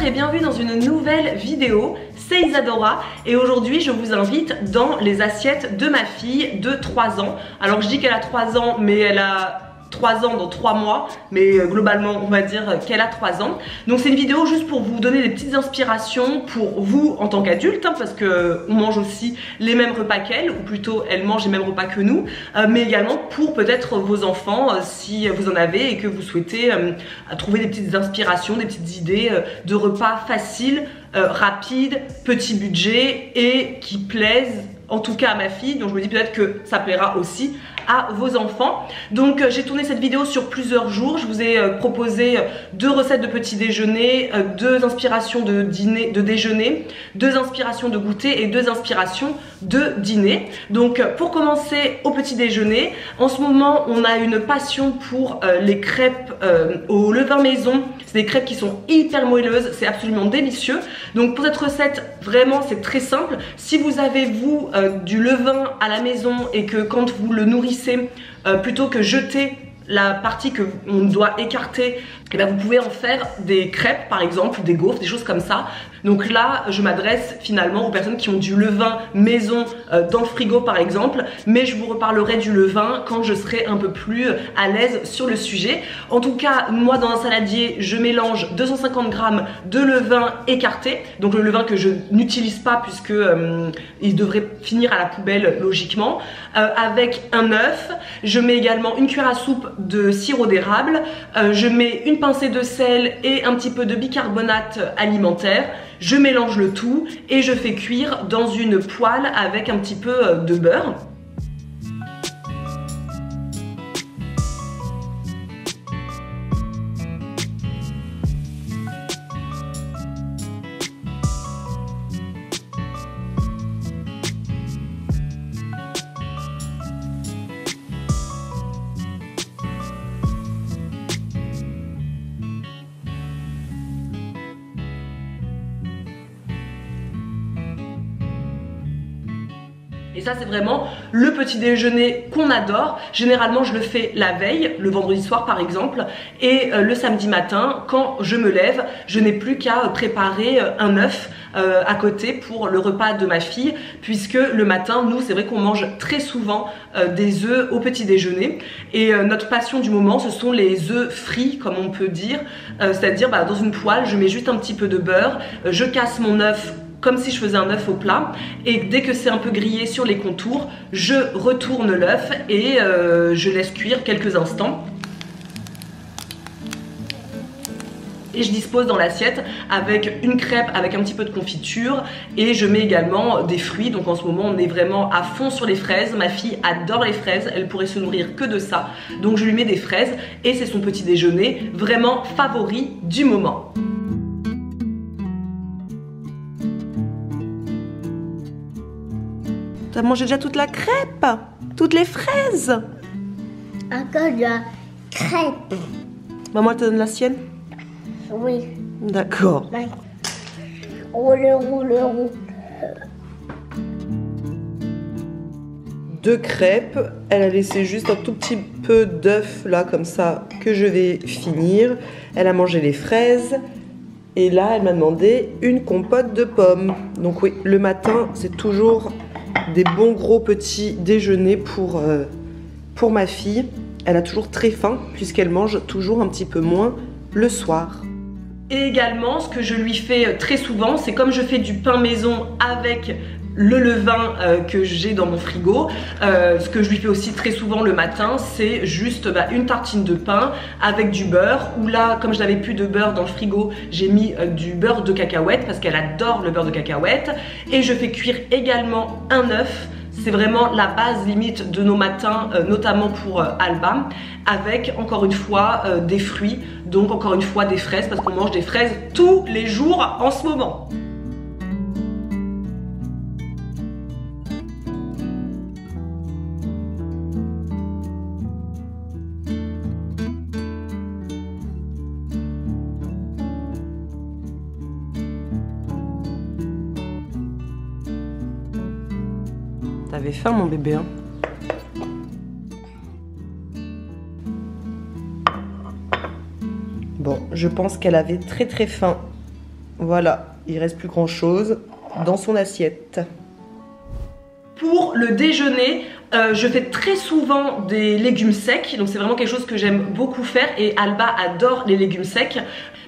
Bonjour et bienvenue dans une nouvelle vidéo, c'est Isadora et aujourd'hui je vous invite dans les assiettes de ma fille de 3 ans. Alors je dis qu'elle a 3 ans mais elle a 3 ans dans 3 mois, mais globalement on va dire qu'elle a 3 ans. Donc c'est une vidéo juste pour vous donner des petites inspirations pour vous en tant qu'adulte, hein, parce que on mange aussi les mêmes repas qu'elle, ou plutôt elle mange les mêmes repas que nous, mais également pour peut-être vos enfants si vous en avez et que vous souhaitez trouver des petites inspirations, des petites idées de repas faciles, rapides, petit budget et qui plaisent en tout cas à ma fille. Donc je me dis peut-être que ça plaira aussi à vos enfants. Donc j'ai tourné cette vidéo sur plusieurs jours. Je vous ai proposé 2 recettes de petit déjeuner, 2 inspirations de déjeuner, 2 inspirations de goûter et 2 inspirations de dîner. Donc pour commencer au petit déjeuner, en ce moment on a une passion pour les crêpes au levain maison. C'est des crêpes qui sont hyper moelleuses, c'est absolument délicieux. Donc pour cette recette, vraiment c'est très simple. Si vous avez vous du levain à la maison et que quand vous le nourrissez, plutôt que jeter la partie que on doit écarter, et bien vous pouvez en faire des crêpes par exemple, des gaufres, des choses comme ça. Donc là je m'adresse finalement aux personnes qui ont du levain maison dans le frigo par exemple, mais je vous reparlerai du levain quand je serai un peu plus à l'aise sur le sujet. En tout cas moi dans un saladier je mélange 250 g de levain écarté, donc le levain que je n'utilise pas puisque il devrait finir à la poubelle logiquement, avec un œuf. Je mets également une cuillère à soupe de sirop d'érable, je mets une pincée de sel et un petit peu de bicarbonate alimentaire. Je mélange le tout et je fais cuire dans une poêle avec un petit peu de beurre. Et ça c'est vraiment le petit déjeuner qu'on adore. Généralement je le fais la veille, le vendredi soir par exemple, et le samedi matin quand je me lève, je n'ai plus qu'à préparer un œuf à côté pour le repas de ma fille, puisque le matin nous c'est vrai qu'on mange très souvent des œufs au petit déjeuner, et notre passion du moment ce sont les œufs frits comme on peut dire, c'est-à-dire dans une poêle je mets juste un petit peu de beurre, je casse mon œuf comme si je faisais un œuf au plat, et dès que c'est un peu grillé sur les contours, je retourne l'œuf et je laisse cuire quelques instants. Et je dispose dans l'assiette avec une crêpe avec un petit peu de confiture, et je mets également des fruits. Donc en ce moment on est vraiment à fond sur les fraises. Ma fille adore les fraises, elle pourrait se nourrir que de ça. Donc je lui mets des fraises et c'est son petit déjeuner vraiment favori du moment. T'as mangé déjà toute la crêpe? Toutes les fraises? Encore de la crêpe. Maman, elle te donne la sienne? Oui. D'accord. Roule, roule, roule. 2 crêpes. Elle a laissé juste un tout petit peu d'œuf là, comme ça, que je vais finir. Elle a mangé les fraises. Et là, elle m'a demandé une compote de pommes. Donc oui, le matin, c'est toujours des bons gros petits déjeuners pour ma fille. Elle a toujours très faim puisqu'elle mange toujours un petit peu moins le soir. Et également ce que je lui fais très souvent, c'est comme je fais du pain maison avec le levain que j'ai dans mon frigo, ce que je lui fais aussi très souvent le matin, c'est juste une tartine de pain avec du beurre, ou là comme je n'avais plus de beurre dans le frigo, j'ai mis du beurre de cacahuète parce qu'elle adore le beurre de cacahuète, et je fais cuire également un œuf. C'est vraiment la base limite de nos matins, notamment pour Alba, avec encore une fois des fruits, donc encore une fois des fraises, parce qu'on mange des fraises tous les jours en ce moment. T'avais faim mon bébé hein? Bon, je pense qu'elle avait très faim Voilà, il reste plus grand chose dans son assiette. Pour le déjeuner, je fais très souvent des légumes secs, donc c'est vraiment quelque chose que j'aime beaucoup faire et Alba adore les légumes secs.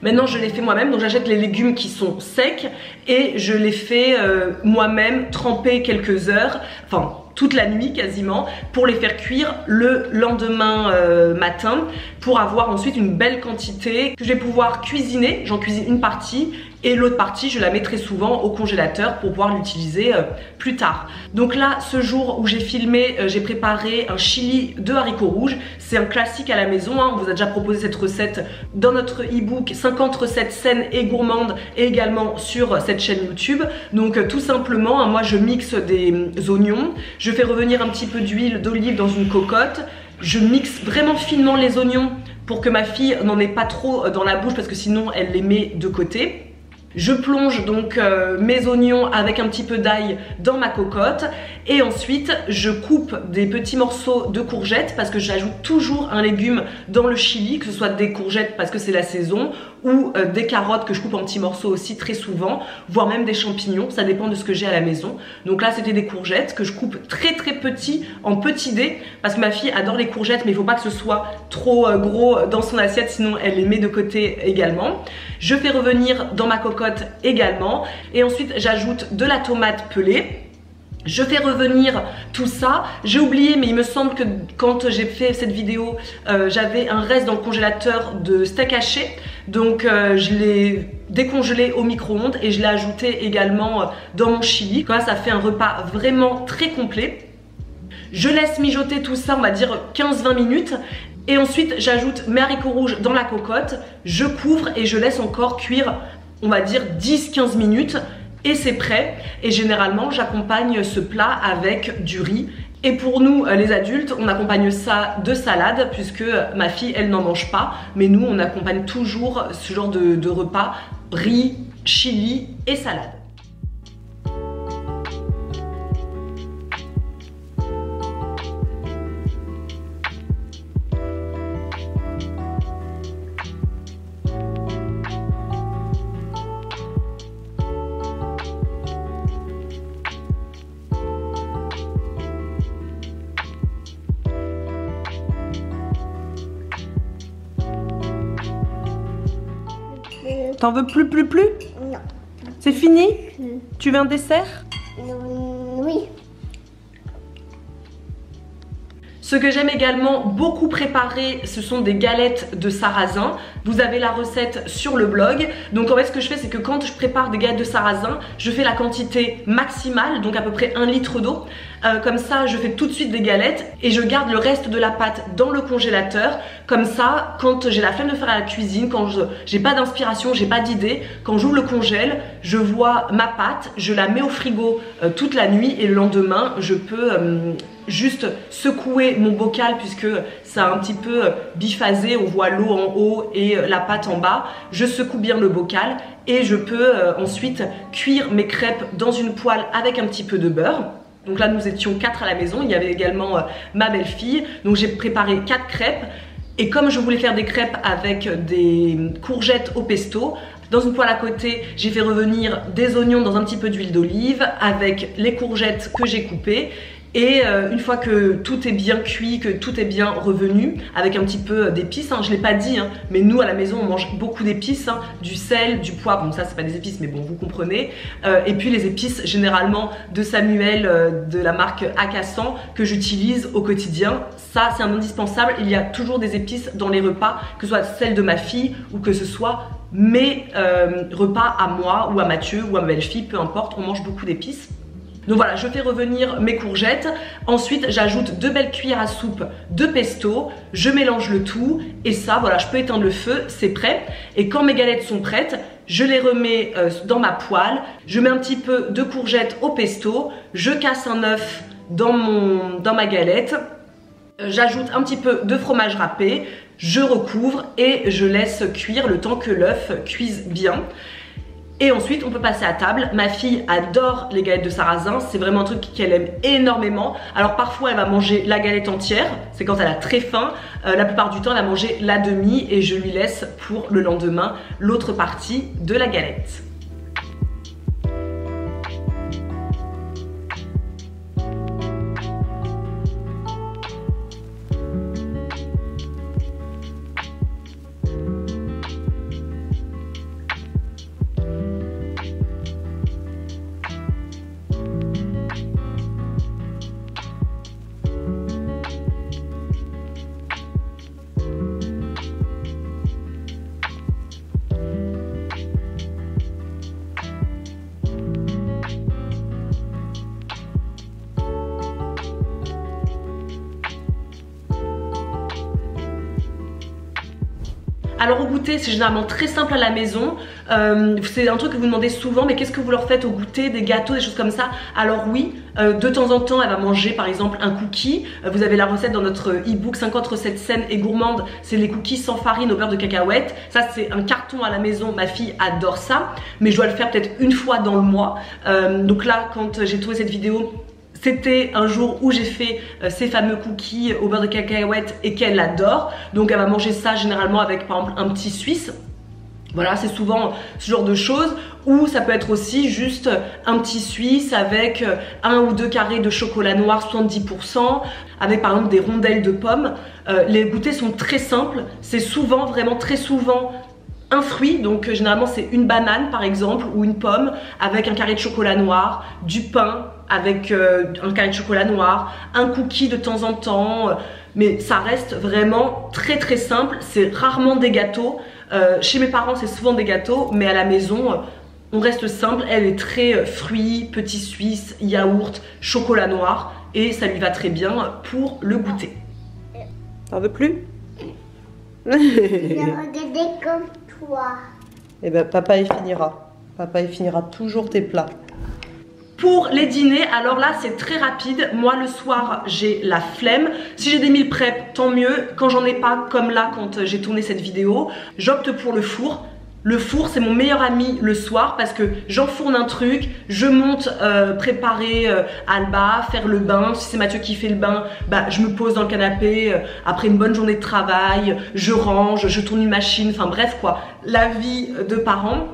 Maintenant je les fais moi-même, donc j'achète les légumes qui sont secs et je les fais moi-même tremper quelques heures, enfin toute la nuit quasiment, pour les faire cuire le lendemain matin, pour avoir ensuite une belle quantité que je vais pouvoir cuisiner. J'en cuisine une partie et l'autre partie je la mets très souvent au congélateur pour pouvoir l'utiliser plus tard. Donc là, ce jour où j'ai filmé, j'ai préparé un chili de haricots rouges. C'est un classique à la maison, hein. On vous a déjà proposé cette recette dans notre e-book 50 recettes saines et gourmandes et également sur cette chaîne YouTube. Donc tout simplement, hein, moi je mixe des oignons, je fais revenir un petit peu d'huile d'olive dans une cocotte, je mixe vraiment finement les oignons pour que ma fille n'en ait pas trop dans la bouche parce que sinon elle les met de côté. Je plonge donc mes oignons avec un petit peu d'ail dans ma cocotte et ensuite je coupe des petits morceaux de courgettes parce que j'ajoute toujours un légume dans le chili, que ce soit des courgettes parce que c'est la saison ou des carottes que je coupe en petits morceaux aussi très souvent, voire même des champignons, ça dépend de ce que j'ai à la maison. Donc là c'était des courgettes que je coupe très petits, en petits dés, parce que ma fille adore les courgettes mais il ne faut pas que ce soit trop gros dans son assiette sinon elle les met de côté également. Je fais revenir dans ma cocotte également et ensuite j'ajoute de la tomate pelée. Je fais revenir tout ça. J'ai oublié, mais il me semble que quand j'ai fait cette vidéo, j'avais un reste dans le congélateur de steak haché. Donc je l'ai décongelé au micro-ondes et je l'ai ajouté également dans mon chili. Comme ça fait un repas vraiment très complet. Je laisse mijoter tout ça, on va dire 15-20 minutes. Et ensuite j'ajoute mes haricots rouges dans la cocotte. Je couvre et je laisse encore cuire, on va dire 10-15 minutes. Et c'est prêt. Et généralement j'accompagne ce plat avec du riz. Et pour nous les adultes, on accompagne ça de salade puisque ma fille elle n'en mange pas. Mais nous on accompagne toujours ce genre de repas, riz, chili et salade. T'en veux plus? Non. C'est fini? Tu veux un dessert? Oui. Ce que j'aime également beaucoup préparer, ce sont des galettes de sarrasin. Vous avez la recette sur le blog. Donc en fait ce que je fais, c'est que quand je prépare des galettes de sarrasin, je fais la quantité maximale, donc à peu près 1 litre d'eau. Comme ça je fais tout de suite des galettes et je garde le reste de la pâte dans le congélateur. Comme ça, quand j'ai la flemme de faire à la cuisine, quand j'ai pas d'inspiration, j'ai pas d'idée, quand j'ouvre le congèle, je vois ma pâte, je la mets au frigo toute la nuit et le lendemain je peux juste secouer mon bocal puisque ça a un petit peu biphasé, on voit l'eau en haut et la pâte en bas. Je secoue bien le bocal et je peux ensuite cuire mes crêpes dans une poêle avec un petit peu de beurre. Donc là nous étions 4 à la maison, il y avait également ma belle-fille. Donc j'ai préparé 4 crêpes et comme je voulais faire des crêpes avec des courgettes au pesto, dans une poêle à côté, j'ai fait revenir des oignons dans un petit peu d'huile d'olive avec les courgettes que j'ai coupées. Et une fois que tout est bien cuit, que tout est bien revenu, avec un petit peu d'épices, hein, je ne l'ai pas dit, hein, mais nous à la maison on mange beaucoup d'épices, hein, du sel, du poivre, bon ça c'est pas des épices mais bon vous comprenez, et puis les épices généralement de Samuel de la marque Akassan que j'utilise au quotidien. Ça c'est un indispensable, il y a toujours des épices dans les repas, que ce soit celles de ma fille ou que ce soit mes repas à moi ou à Mathieu ou à ma belle-fille, peu importe, on mange beaucoup d'épices. Donc voilà, je fais revenir mes courgettes. Ensuite, j'ajoute 2 belles cuillères à soupe de pesto. Je mélange le tout. Et ça, voilà, je peux éteindre le feu, c'est prêt. Et quand mes galettes sont prêtes, je les remets dans ma poêle. Je mets un petit peu de courgettes au pesto. Je casse un œuf dans ma galette. J'ajoute un petit peu de fromage râpé. Je recouvre et je laisse cuire le temps que l'œuf cuise bien. Et ensuite on peut passer à table. Ma fille adore les galettes de sarrasin, c'est vraiment un truc qu'elle aime énormément. Alors parfois elle va manger la galette entière, c'est quand elle a très faim. La plupart du temps elle va manger la demi et je lui laisse pour le lendemain l'autre partie de la galette. Alors au goûter, c'est généralement très simple à la maison. C'est un truc que vous demandez souvent, mais qu'est-ce que vous leur faites au goûter, des gâteaux, des choses comme ça? Alors oui, de temps en temps, elle va manger par exemple un cookie. Vous avez la recette dans notre e-book 50 recettes saines et gourmandes. C'est les cookies sans farine au beurre de cacahuète. Ça, c'est un carton à la maison. Ma fille adore ça, mais je dois le faire peut-être une fois dans le mois. Donc là, quand j'ai trouvé cette vidéo, c'était un jour où j'ai fait ces fameux cookies au beurre de cacahuète et qu'elle adore. Donc elle va manger ça généralement avec par exemple un petit suisse. Voilà, c'est souvent ce genre de choses. Ou ça peut être aussi juste un petit suisse avec 1 ou 2 carrés de chocolat noir 70%, avec par exemple des rondelles de pommes. Les goûters sont très simples. C'est souvent, vraiment très souvent, un fruit, donc généralement c'est une banane par exemple ou une pomme avec un carré de chocolat noir, du pain avec un carré de chocolat noir, un cookie de temps en temps, mais ça reste vraiment très très simple. C'est rarement des gâteaux. Chez mes parents c'est souvent des gâteaux, mais à la maison on reste simple. Elle est très fruits, petits suisses, yaourt, chocolat noir et ça lui va très bien pour le goûter. T'en veux plus? Regardez comme toi. Eh ben papa il finira. Papa il finira toujours tes plats. Pour les dîners, alors là c'est très rapide. Moi le soir j'ai la flemme. Si j'ai des meal prep, tant mieux. Quand j'en ai pas, comme là quand j'ai tourné cette vidéo, j'opte pour le four. Le four c'est mon meilleur ami le soir parce que j'enfourne un truc, je monte préparer Alba, faire le bain. Si c'est Mathieu qui fait le bain, bah, je me pose dans le canapé après une bonne journée de travail, je range, je tourne une machine, enfin bref quoi, la vie de parents.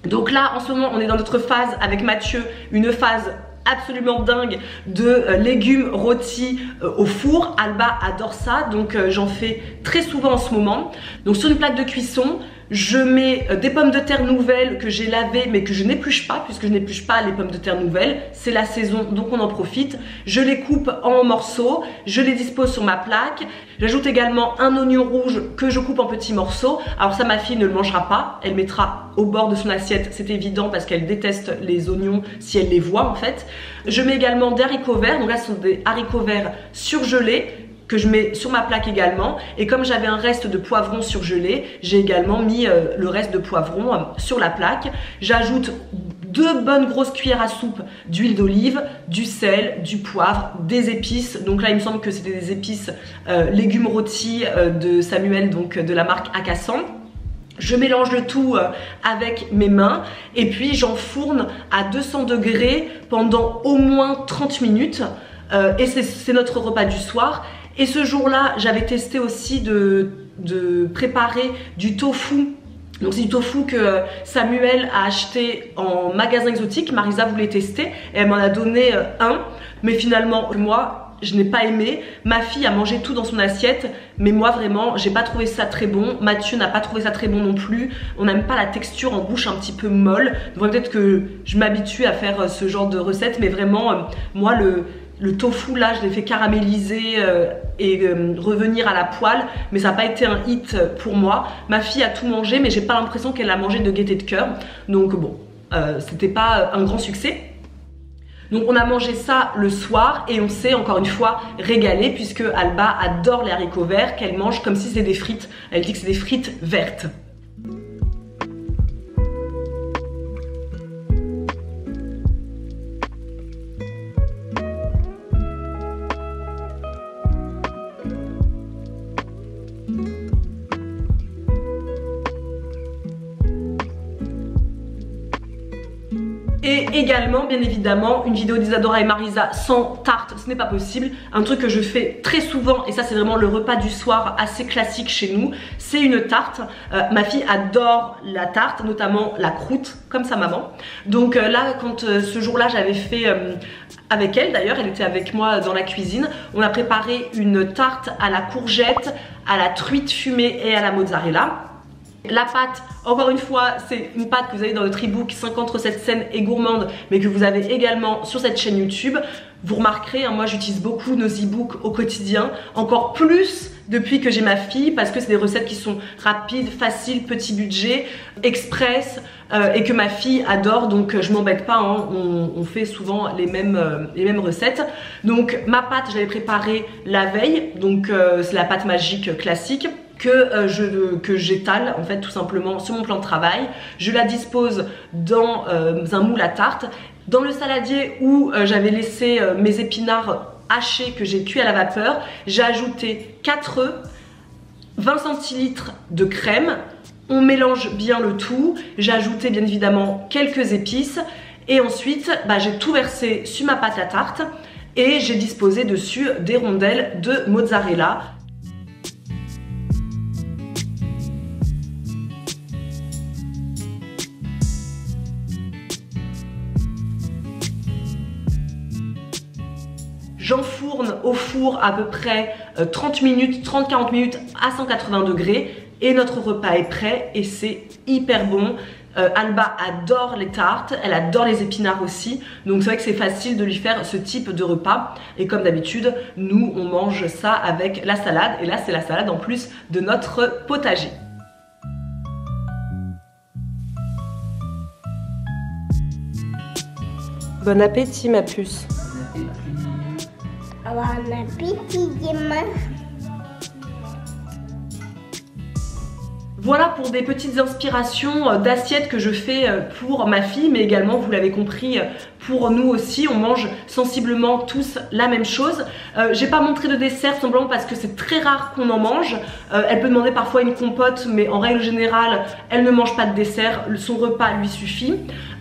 Donc là en ce moment on est dans notre phase avec Mathieu, une phase absolument dingue de légumes rôtis au four. Alba adore ça, donc j'en fais très souvent en ce moment. Donc sur une plaque de cuisson, je mets des pommes de terre nouvelles que j'ai lavées mais que je n'épluche pas, puisque je n'épluche pas les pommes de terre nouvelles, c'est la saison donc on en profite. Je les coupe en morceaux, je les dispose sur ma plaque. J'ajoute également un oignon rouge que je coupe en petits morceaux. Alors ça ma fille ne le mangera pas, elle mettra au bord de son assiette, c'est évident parce qu'elle déteste les oignons si elle les voit en fait. Je mets également des haricots verts, donc là ce sont des haricots verts surgelés que je mets sur ma plaque également. Et comme j'avais un reste de poivron surgelé, j'ai également mis le reste de poivron sur la plaque. J'ajoute 2 bonnes grosses cuillères à soupe d'huile d'olive, du sel, du poivre, des épices. Donc là il me semble que c'était des épices légumes rôtis de Samuel, donc de la marque Akassan. Je mélange le tout avec mes mains et puis j'enfourne à 200 degrés pendant au moins 30 minutes. Et c'est notre repas du soir. Et ce jour-là, j'avais testé aussi de préparer du tofu. Donc c'est du tofu que Samuel a acheté en magasin exotique. Marisa voulait tester et elle m'en a donné un. Mais finalement, moi, je n'ai pas aimé. Ma fille a mangé tout dans son assiette. Mais moi, vraiment, j'ai pas trouvé ça très bon. Mathieu n'a pas trouvé ça très bon non plus. On n'aime pas la texture en bouche un petit peu molle. Donc peut-être que je m'habitue à faire ce genre de recette. Mais vraiment, moi, le tofu là je l'ai fait caraméliser et revenir à la poêle, mais ça n'a pas été un hit pour moi. Ma fille a tout mangé mais j'ai pas l'impression qu'elle a mangé de gaieté de cœur, donc bon, c'était pas un grand succès. Donc on a mangé ça le soir et on s'est encore une fois régalé puisque Alba adore les haricots verts qu'elle mange comme si c'était des frites. Elle dit que c'est des frites vertes. Et également, bien évidemment, une vidéo d'Isadora et Marisa sans tarte, ce n'est pas possible. Un truc que je fais très souvent, et ça c'est vraiment le repas du soir assez classique chez nous, c'est une tarte. Ma fille adore la tarte, notamment la croûte, comme sa maman. Donc là, quand ce jour-là, j'avais fait avec elle, d'ailleurs, elle était avec moi dans la cuisine, on a préparé une tarte à la courgette, à la truite fumée et à la mozzarella. La pâte, encore une fois, c'est une pâte que vous avez dans notre e-book 50 recettes saines et gourmandes, mais que vous avez également sur cette chaîne YouTube. Vous remarquerez, hein, moi j'utilise beaucoup nos e-books au quotidien, encore plus depuis que j'ai ma fille, parce que c'est des recettes qui sont rapides, faciles, petit budget, express, et que ma fille adore, donc je m'embête pas, hein, on fait souvent les mêmes recettes. Donc ma pâte, je l'avais préparée la veille, donc c'est la pâte magique classique. que j'étale en fait tout simplement sur mon plan de travail. Je la dispose dans un moule à tarte. Dans le saladier où j'avais laissé mes épinards hachés que j'ai cuits à la vapeur, j'ai ajouté 4 œufs, 20 centilitres de crème. On mélange bien le tout. J'ai ajouté bien évidemment quelques épices et ensuite j'ai tout versé sur ma pâte à tarte et j'ai disposé dessus des rondelles de mozzarella. J'enfourne au four à peu près 30 minutes, 30-40 minutes à 180 degrés et notre repas est prêt et c'est hyper bon. Alba adore les tartes, elle adore les épinards aussi, donc c'est vrai que c'est facile de lui faire ce type de repas. Et comme d'habitude, nous on mange ça avec la salade et là c'est la salade en plus de notre potager. Bon appétit ma puce. Bon appétit, Gemma. Voilà pour des petites inspirations d'assiettes que je fais pour ma fille, mais également, vous l'avez compris, pour nous aussi. On mange sensiblement tous la même chose. J'ai pas montré de dessert simplement parce que c'est très rare qu'on en mange. Elle peut demander parfois une compote, mais en règle générale, elle ne mange pas de dessert. Son repas lui suffit.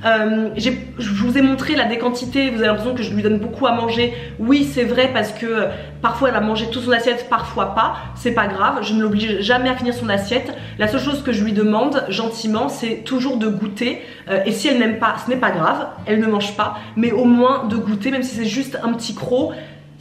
Je vous ai montré la déquantité, vous avez l'impression que je lui donne beaucoup à manger. Oui, c'est vrai, parce que parfois elle va manger toute son assiette, parfois pas. C'est pas grave, je ne l'oblige jamais à finir son assiette. La seule chose que je lui demande gentiment, c'est toujours de goûter. Et si elle n'aime pas, ce n'est pas grave, elle ne mange pas, mais au moins de goûter, même si c'est juste un petit croc.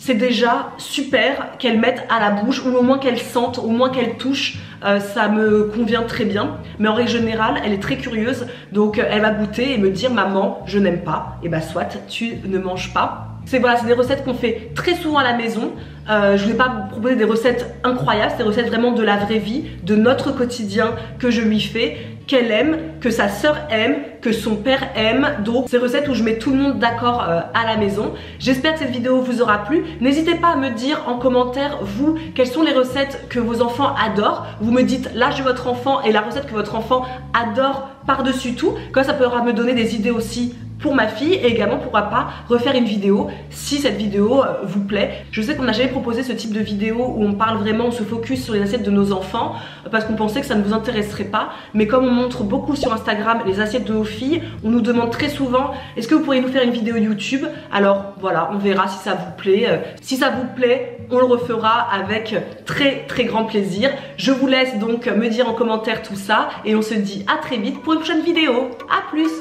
C'est déjà super qu'elle mette à la bouche, ou au moins qu'elle sente, au moins qu'elle touche, ça me convient très bien. Mais en règle générale, elle est très curieuse, donc elle va goûter et me dire maman, je n'aime pas, et bah soit tu ne manges pas. C'est voilà, c'est des recettes qu'on fait très souvent à la maison. Je ne vais pas vous proposer des recettes incroyables, c'est des recettes vraiment de la vraie vie, de notre quotidien que je lui fais, qu'elle aime, que sa sœur aime, que son père aime. Donc c'est des recettes où je mets tout le monde d'accord à la maison. J'espère que cette vidéo vous aura plu. N'hésitez pas à me dire en commentaire, vous, quelles sont les recettes que vos enfants adorent. Vous me dites l'âge de votre enfant et la recette que votre enfant adore par-dessus tout. Comme ça pourra me donner des idées aussi pour ma fille, et également pourquoi pas refaire une vidéo si cette vidéo vous plaît. Je sais qu'on n'a jamais proposé ce type de vidéo où on parle vraiment, on se focus sur les assiettes de nos enfants parce qu'on pensait que ça ne vous intéresserait pas, mais comme on montre beaucoup sur Instagram les assiettes de nos filles, on nous demande très souvent est-ce que vous pourriez nous faire une vidéo YouTube. Alors voilà, on verra si ça vous plaît. Si ça vous plaît, on le refera avec très très grand plaisir. Je vous laisse donc me dire en commentaire tout ça et on se dit à très vite pour une prochaine vidéo. À plus.